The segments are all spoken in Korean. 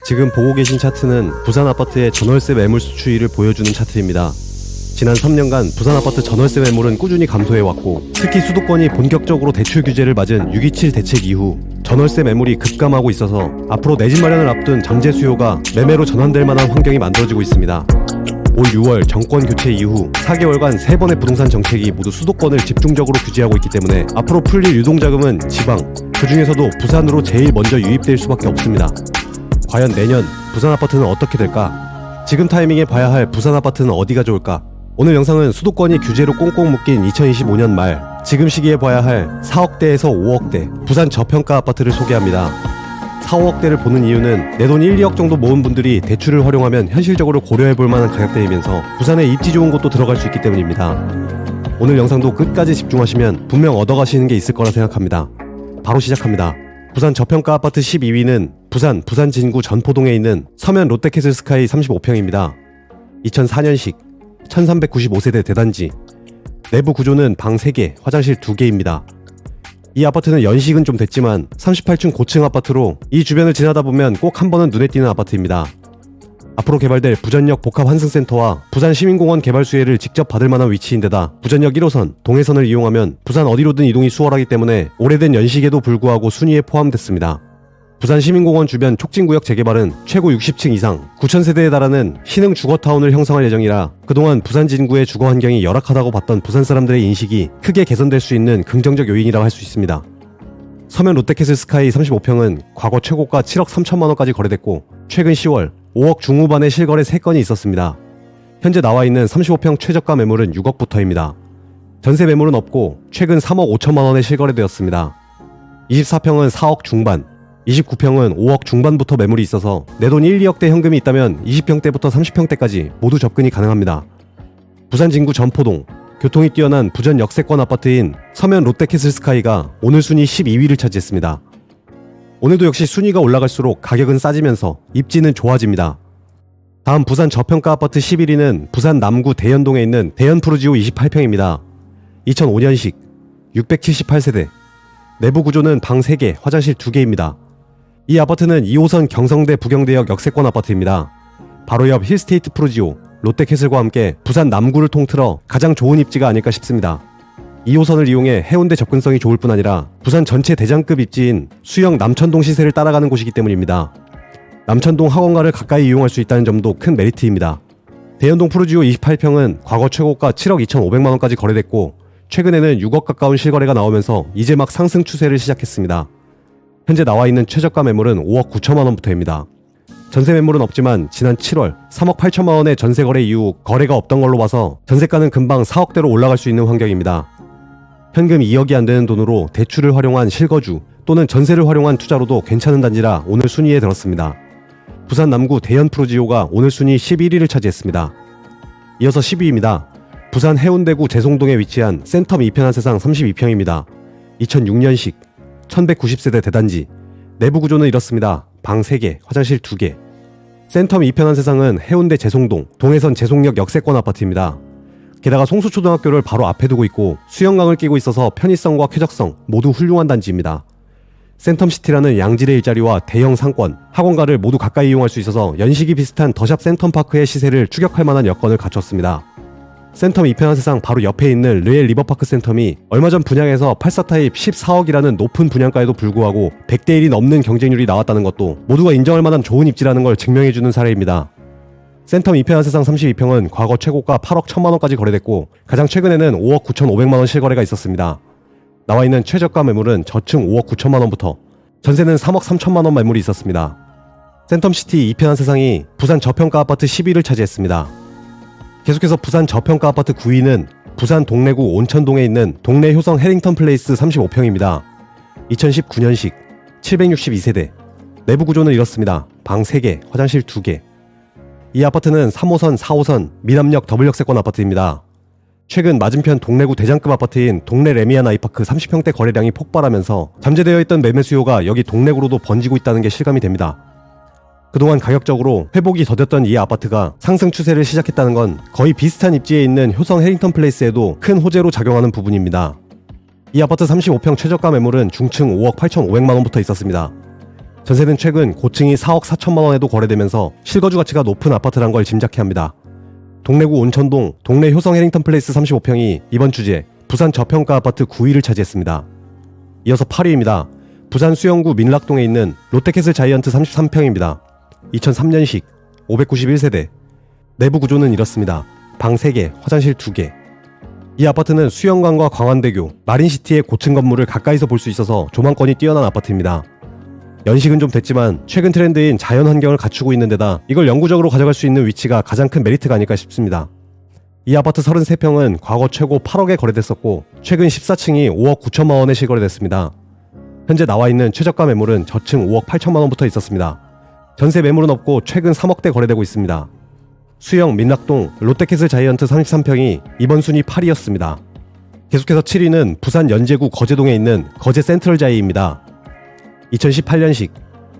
지금 보고 계신 차트는 부산 아파트의 전월세 매물수 추이를 보여주는 차트입니다. 지난 3년간 부산 아파트 전월세 매물은 꾸준히 감소해왔고, 특히 수도권이 본격적으로 대출 규제를 맞은 6.27 대책 이후 전월세 매물이 급감하고 있어서 앞으로 내 집 마련을 앞둔 잠재 수요가 매매로 전환될 만한 환경이 만들어지고 있습니다. 올 6월 정권 교체 이후 4개월간 3번의 부동산 정책이 모두 수도권을 집중적으로 규제하고 있기 때문에 앞으로 풀릴 유동자금은 지방, 그 중에서도 부산으로 제일 먼저 유입될 수밖에 없습니다. 과연 내년 부산 아파트는 어떻게 될까? 지금 타이밍에 봐야 할 부산 아파트는 어디가 좋을까? 오늘 영상은 수도권이 규제로 꽁꽁 묶인 2025년 말, 지금 시기에 봐야 할 4억대에서 5억대 부산 저평가 아파트를 소개합니다. 4, 5억대를 보는 이유는 내 돈 1, 2억 정도 모은 분들이 대출을 활용하면 현실적으로 고려해볼 만한 가격대이면서 부산에 입지 좋은 곳도 들어갈 수 있기 때문입니다. 오늘 영상도 끝까지 집중하시면 분명 얻어가시는 게 있을 거라 생각합니다. 바로 시작합니다. 부산 저평가 아파트 12위는 부산 진구 전포동에 있는 서면 롯데캐슬 스카이 35평입니다. 2004년식 1395세대 대단지, 내부 구조는 방 3개, 화장실 2개입니다. 이 아파트는 연식은 좀 됐지만 38층 고층 아파트로 이 주변을 지나다 보면 꼭 한 번은 눈에 띄는 아파트입니다. 앞으로 개발될 부전역 복합환승센터와 부산시민공원 개발 수혜를 직접 받을 만한 위치인데다 부전역 1호선, 동해선을 이용하면 부산 어디로든 이동이 수월하기 때문에 오래된 연식에도 불구하고 순위에 포함됐습니다. 부산시민공원 주변 촉진구역 재개발은 최고 60층 이상 9,000세대에 달하는 신흥 주거타운을 형성할 예정이라 그동안 부산 진구의 주거 환경이 열악하다고 봤던 부산 사람들의 인식이 크게 개선될 수 있는 긍정적 요인이라고 할 수 있습니다. 서면 롯데캐슬 스카이 35평은 과거 최고가 7억 3천만원까지 거래됐고 최근 10월 5억 중후반의 실거래 3건이 있었습니다. 현재 나와있는 35평 최저가 매물은 6억부터입니다. 전세 매물은 없고 최근 3억 5천만원에 실거래되었습니다. 24평은 4억 중반, 29평은 5억 중반부터 매물이 있어서 내 돈 1, 2억대 현금이 있다면 20평대부터 30평대까지 모두 접근이 가능합니다. 부산 진구 전포동, 교통이 뛰어난 부전 역세권 아파트인 서면 롯데캐슬 스카이가 오늘 순위 12위를 차지했습니다. 오늘도 역시 순위가 올라갈수록 가격은 싸지면서 입지는 좋아집니다. 다음 부산 저평가 아파트 11위는 부산 남구 대연동에 있는 대연푸르지오 28평입니다. 2005년식 678세대, 내부 구조는 방 3개, 화장실 2개입니다. 이 아파트는 2호선 경성대 부경대역 역세권 아파트입니다. 바로 옆 힐스테이트 푸르지오, 롯데캐슬과 함께 부산 남구를 통틀어 가장 좋은 입지가 아닐까 싶습니다. 2호선을 이용해 해운대 접근성이 좋을 뿐 아니라 부산 전체 대장급 입지인 수영 남천동 시세를 따라가는 곳이기 때문입니다. 남천동 학원가를 가까이 이용할 수 있다는 점도 큰 메리트입니다. 대연동 푸르지오 28평은 과거 최고가 7억 2,500만원까지 거래됐고 최근에는 6억 가까운 실거래가 나오면서 이제 막 상승 추세를 시작했습니다. 현재 나와있는 최저가 매물은 5억 9천만원부터입니다. 전세 매물은 없지만 지난 7월 3억 8천만원의 전세 거래 이후 거래가 없던 걸로 봐서 전세가는 금방 4억대로 올라갈 수 있는 환경입니다. 현금 2억이 안 되는 돈으로 대출을 활용한 실거주 또는 전세를 활용한 투자로도 괜찮은 단지라 오늘 순위에 들었습니다. 부산 남구 대연 푸르지오가 오늘 순위 11위를 차지했습니다. 이어서 10위입니다. 부산 해운대구 재송동에 위치한 센텀 이편한 세상 32평입니다. 2006년식 1190세대 대단지, 내부 구조는 이렇습니다. 방 3개, 화장실 2개. 센텀 이편한 세상은 해운대 재송동, 동해선 재송역 역세권 아파트입니다. 게다가 송수초등학교를 바로 앞에 두고 있고 수영강을 끼고 있어서 편의성과 쾌적성 모두 훌륭한 단지입니다. 센텀시티라는 양질의 일자리와 대형 상권, 학원가를 모두 가까이 이용할 수 있어서 연식이 비슷한 더샵 센텀파크의 시세를 추격할 만한 여건을 갖췄습니다. 센텀 이편한 세상 바로 옆에 있는 르엘 리버파크 센텀이 얼마 전 분양에서 84타입 14억이라는 높은 분양가에도 불구하고 100대 1이 넘는 경쟁률이 나왔다는 것도 모두가 인정할 만한 좋은 입지라는 걸 증명해주는 사례입니다. 센텀 이편한 세상 32평은 과거 최고가 8억 1천만원까지 거래됐고 가장 최근에는 5억 9,500만원 실거래가 있었습니다. 나와있는 최저가 매물은 저층 5억 9천만원부터 전세는 3억 3천만원 매물이 있었습니다. 센텀시티 이편한 세상이 부산 저평가 아파트 10위를 차지했습니다. 계속해서 부산 저평가 아파트 9위는 부산 동래구 온천동에 있는 동래 효성 해링턴 플레이스 35평입니다. 2019년식 762세대, 내부 구조는 이렇습니다. 방 3개, 화장실 2개. 이 아파트는 3호선, 4호선 미남역 더블역세권 아파트입니다. 최근 맞은편 동래구 대장급 아파트인 동래 레미안 아이파크 30평대 거래량이 폭발하면서 잠재되어 있던 매매 수요가 여기 동래구로도 번지고 있다는 게 실감이 됩니다. 그동안 가격적으로 회복이 더뎠던 이 아파트가 상승 추세를 시작했다는 건 거의 비슷한 입지에 있는 효성 해링턴 플레이스에도 큰 호재로 작용하는 부분입니다. 이 아파트 35평 최저가 매물은 중층 5억 8,500만원부터 있었습니다. 전세는 최근 고층이 4억 4천만 원에도 거래되면서 실거주 가치가 높은 아파트란 걸 짐작케 합니다. 동래구 온천동 동래 효성 해링턴 플레이스 35평이 이번 주제 부산 저평가 아파트 9위를 차지했습니다. 이어서 8위입니다. 부산 수영구 민락동에 있는 롯데캐슬 자이언트 33평입니다. 2003년식 591세대. 내부 구조는 이렇습니다. 방 3개, 화장실 2개. 이 아파트는 수영관과 광안대교, 마린시티의 고층 건물을 가까이서 볼 수 있어서 조망권이 뛰어난 아파트입니다. 연식은 좀 됐지만 최근 트렌드인 자연 환경을 갖추고 있는 데다 이걸 영구적으로 가져갈 수 있는 위치가 가장 큰 메리트가 아닐까 싶습니다. 이 아파트 33평은 과거 최고 8억에 거래됐었고 최근 14층이 5억 9천만 원에 실거래됐습니다. 현재 나와 있는 최저가 매물은 저층 5억 8천만 원부터 있었습니다. 전세 매물은 없고 최근 3억대 거래되고 있습니다. 수영 민락동 롯데캐슬 자이언트 33평이 이번 순위 8위였습니다. 계속해서 7위는 부산 연제구 거제동에 있는 거제 센트럴 자이입니다. 2018년식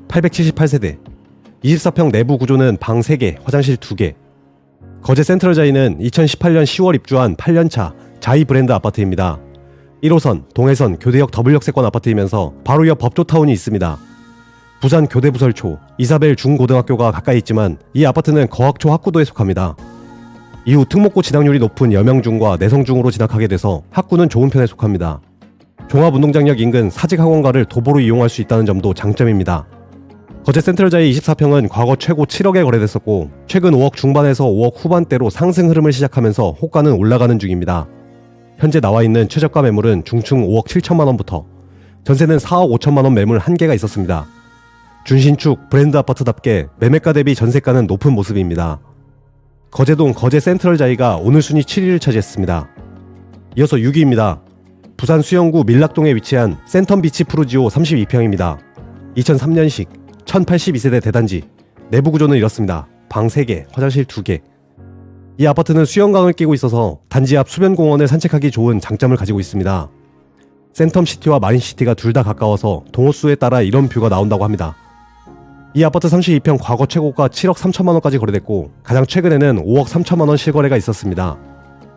878세대 24평 내부 구조는 방 3개, 화장실 2개. 거제 센트럴 자이는 2018년 10월 입주한 8년차 자이 브랜드 아파트입니다. 1호선, 동해선, 교대역 더블역세권 아파트이면서 바로 옆 법조타운이 있습니다. 부산 교대부설초, 이사벨 중고등학교가 가까이 있지만 이 아파트는 거학초 학구도에 속합니다. 이후 특목고 진학률이 높은 여명중과 내성중으로 진학하게 돼서 학구는 좋은 편에 속합니다. 종합운동장역 인근 사직학원가를 도보로 이용할 수 있다는 점도 장점입니다. 거제 센트럴자이 24평은 과거 최고 7억에 거래됐었고 최근 5억 중반에서 5억 후반대로 상승 흐름을 시작하면서 호가는 올라가는 중입니다. 현재 나와있는 최저가 매물은 중층 5억 7천만원부터 전세는 4억 5천만원 매물 한개가 있었습니다. 준신축 브랜드 아파트답게 매매가 대비 전세가는 높은 모습입니다. 거제동 거제 센트럴자이가 오늘 순위 7위를 차지했습니다. 이어서 6위입니다. 부산 수영구 밀락동에 위치한 센텀비치 푸르지오 32평입니다. 2003년식 1082세대 대단지. 내부 구조는 이렇습니다. 방 3개, 화장실 2개. 이 아파트는 수영강을 끼고 있어서 단지 앞 수변공원을 산책하기 좋은 장점을 가지고 있습니다. 센텀시티와 마린시티가 둘 다 가까워서 동호수에 따라 이런 뷰가 나온다고 합니다. 이 아파트 32평 과거 최고가 7억 3천만원까지 거래됐고 가장 최근에는 5억 3천만원 실거래가 있었습니다.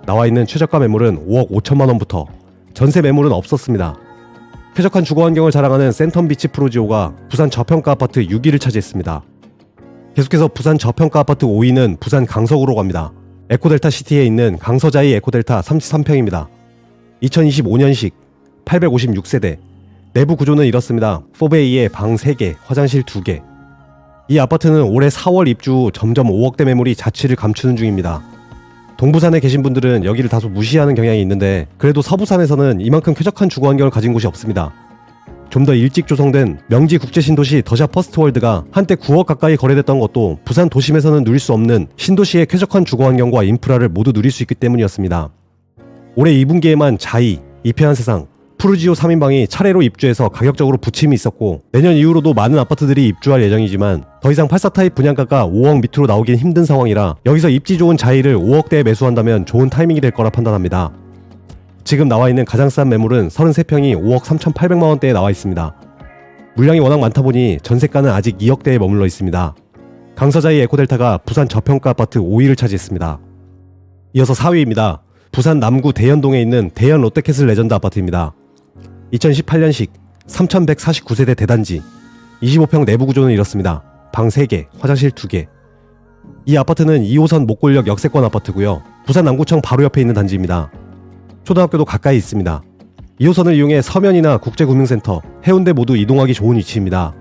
나와있는 최저가 매물은 5억 5천만원부터 전세 매물은 없었습니다. 쾌적한 주거환경을 자랑하는 센텀비치 푸르지오가 부산 저평가 아파트 6위를 차지했습니다. 계속해서 부산 저평가 아파트 5위는 부산 강서구로 갑니다. 에코델타 시티에 있는 강서자이 에코델타 33평입니다. 2025년식 856세대. 내부 구조는 이렇습니다. 4베이에 방 3개, 화장실 2개. 이 아파트는 올해 4월 입주 후 점점 5억대 매물이 자취를 감추는 중입니다. 동부산에 계신 분들은 여기를 다소 무시하는 경향이 있는데 그래도 서부산에서는 이만큼 쾌적한 주거환경을 가진 곳이 없습니다. 좀 더 일찍 조성된 명지 국제신도시 더샵 퍼스트월드가 한때 9억 가까이 거래됐던 것도 부산 도심에서는 누릴 수 없는 신도시의 쾌적한 주거환경과 인프라를 모두 누릴 수 있기 때문이었습니다. 올해 2분기에만 자이, 이페한 세상, 푸르지오 3인방이 차례로 입주해서 가격적으로 부침이 있었고 내년 이후로도 많은 아파트들이 입주할 예정이지만 더 이상 84타입 분양가가 5억 밑으로 나오긴 힘든 상황이라 여기서 입지 좋은 자이를 5억대에 매수한다면 좋은 타이밍이 될 거라 판단합니다. 지금 나와있는 가장 싼 매물은 33평이 5억 3,800만원대에 나와 있습니다. 물량이 워낙 많다 보니 전세가는 아직 2억대에 머물러 있습니다. 강서자이 에코델타가 부산 저평가 아파트 5위를 차지했습니다. 이어서 4위입니다. 부산 남구 대연동에 있는 대연 롯데캐슬 레전드 아파트입니다. 2018년식 3149세대 대단지. 25평 내부 구조는 이렇습니다. 방 3개, 화장실 2개. 이 아파트는 2호선 목골역 역세권 아파트고요. 부산 남구청 바로 옆에 있는 단지입니다. 초등학교도 가까이 있습니다. 2호선을 이용해 서면이나 국제금융센터, 해운대 모두 이동하기 좋은 위치입니다.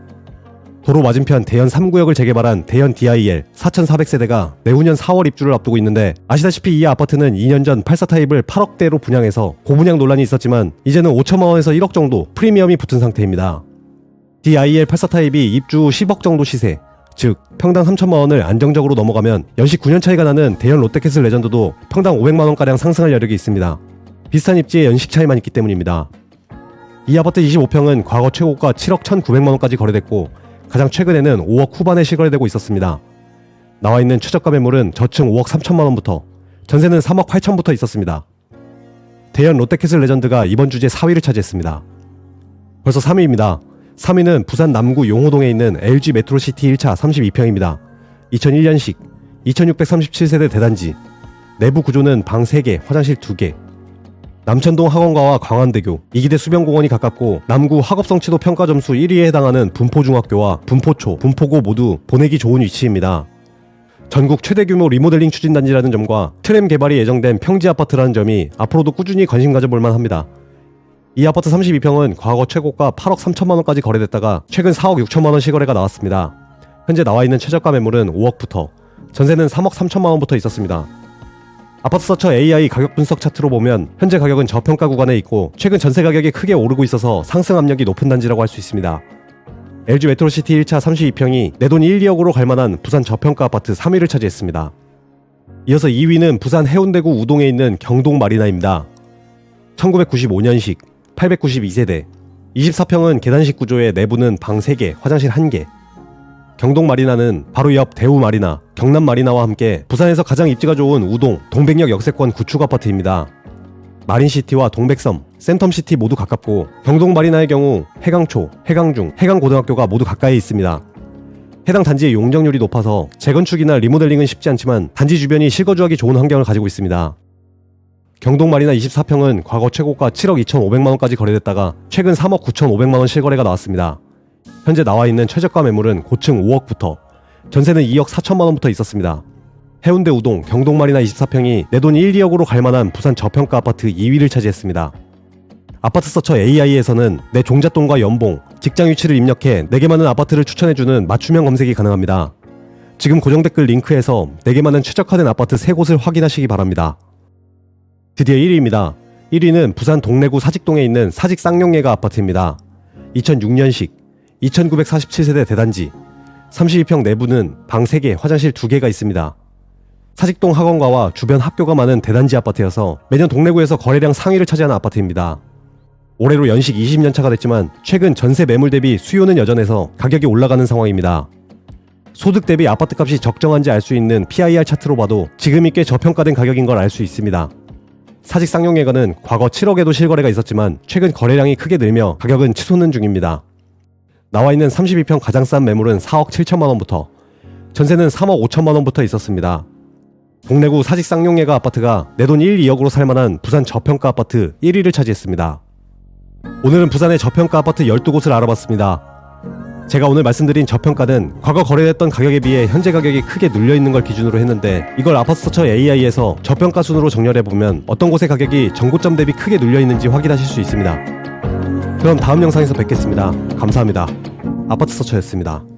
도로 맞은편 대연 3구역을 재개발한 대연 DIL 4400세대가 내후년 4월 입주를 앞두고 있는데 아시다시피 이 아파트는 2년 전 84타입을 8억대로 분양해서 고분양 논란이 있었지만 이제는 5천만원에서 1억 정도 프리미엄이 붙은 상태입니다. DIL 84타입이 입주 후 10억 정도 시세, 즉 평당 3천만원을 안정적으로 넘어가면 연식 9년 차이가 나는 대연 롯데캐슬 레전드도 평당 500만원가량 상승할 여력이 있습니다. 비슷한 입지에 연식 차이만 있기 때문입니다. 이 아파트 25평은 과거 최고가 7억 1,900만원까지 거래됐고 가장 최근에는 5억 후반에 실거래되고 있었습니다. 나와있는 최저가 매물은 저층 5억 3천만원부터 전세는 3억 8천부터 있었습니다. 대연 롯데캐슬 레전드가 이번 주제 4위를 차지했습니다. 벌써 3위입니다. 3위는 부산 남구 용호동에 있는 LG 메트로시티 1차 32평입니다. 2001년식 2637세대 대단지. 내부 구조는 방 3개, 화장실 2개. 남천동 학원가와 광안대교, 이기대 수변공원이 가깝고 남구 학업성취도 평가 점수 1위에 해당하는 분포중학교와 분포초, 분포고 모두 보내기 좋은 위치입니다. 전국 최대 규모 리모델링 추진단지라는 점과 트램 개발이 예정된 평지아파트라는 점이 앞으로도 꾸준히 관심 가져볼만 합니다. 이 아파트 32평은 과거 최고가 8억 3천만원까지 거래됐다가 최근 4억 6천만원 시거래가 나왔습니다. 현재 나와있는 최저가 매물은 5억부터, 전세는 3억 3천만원부터 있었습니다. 아파트 서처 AI 가격 분석 차트로 보면 현재 가격은 저평가 구간에 있고 최근 전세 가격이 크게 오르고 있어서 상승 압력이 높은 단지라고 할 수 있습니다. LG 메트로시티 1차 32평이 내돈 1, 2억으로 갈만한 부산 저평가 아파트 3위를 차지했습니다. 이어서 2위는 부산 해운대구 우동에 있는 경동 마리나입니다. 1995년식, 892세대, 24평은 계단식 구조의 내부는 방 3개, 화장실 1개. 경동 마리나는 바로 옆 대우 마리나, 경남 마리나와 함께 부산에서 가장 입지가 좋은 우동, 동백역 역세권 구축 아파트입니다. 마린시티와 동백섬, 센텀시티 모두 가깝고 경동 마리나의 경우 해강초, 해강중, 해강고등학교가 모두 가까이 있습니다. 해당 단지의 용적률이 높아서 재건축이나 리모델링은 쉽지 않지만 단지 주변이 실거주하기 좋은 환경을 가지고 있습니다. 경동 마리나 24평은 과거 최고가 7억 2,500만원까지 거래됐다가 최근 3억 9,500만원 실거래가 나왔습니다. 현재 나와있는 최저가 매물은 고층 5억부터, 전세는 2억 4천만원부터 있었습니다. 해운대 우동, 경동 마리나 24평이 내돈 1, 2억으로 갈만한 부산 저평가 아파트 2위를 차지했습니다. 아파트 서처 AI에서는 내 종잣돈과 연봉, 직장 위치를 입력해 내게 맞는 아파트를 추천해주는 맞춤형 검색이 가능합니다. 지금 고정 댓글 링크에서 내게 맞는 최적화된 아파트 3곳을 확인하시기 바랍니다. 드디어 1위입니다. 1위는 부산 동래구 사직동에 있는 사직 쌍용예가 아파트입니다. 2006년식, 2947세대 대단지, 32평 내부는 방 3개, 화장실 2개가 있습니다. 사직동 학원가와 주변 학교가 많은 대단지 아파트여서 매년 동래구에서 거래량 상위를 차지하는 아파트입니다. 올해로 연식 20년차가 됐지만 최근 전세 매물 대비 수요는 여전해서 가격이 올라가는 상황입니다. 소득 대비 아파트값이 적정한지 알 수 있는 PIR 차트로 봐도 지금이 꽤 저평가된 가격인 걸 알 수 있습니다. 사직 쌍용예가는 과거 7억에도 실거래가 있었지만 최근 거래량이 크게 늘며 가격은 치솟는 중입니다. 나와있는 32평 가장 싼 매물은 4억 7천만원부터, 전세는 3억 5천만원부터 있었습니다. 동래구 사직 쌍용예가 아파트가 내돈 1, 2억으로 살만한 부산 저평가 아파트 1위를 차지했습니다. 오늘은 부산의 저평가 아파트 12곳을 알아봤습니다. 제가 오늘 말씀드린 저평가는 과거 거래됐던 가격에 비해 현재 가격이 크게 눌려있는 걸 기준으로 했는데 이걸 아파트 서처 AI에서 저평가 순으로 정렬해보면 어떤 곳의 가격이 전고점 대비 크게 눌려있는지 확인하실 수 있습니다. 그럼 다음 영상에서 뵙겠습니다. 감사합니다. 아파트 서처였습니다.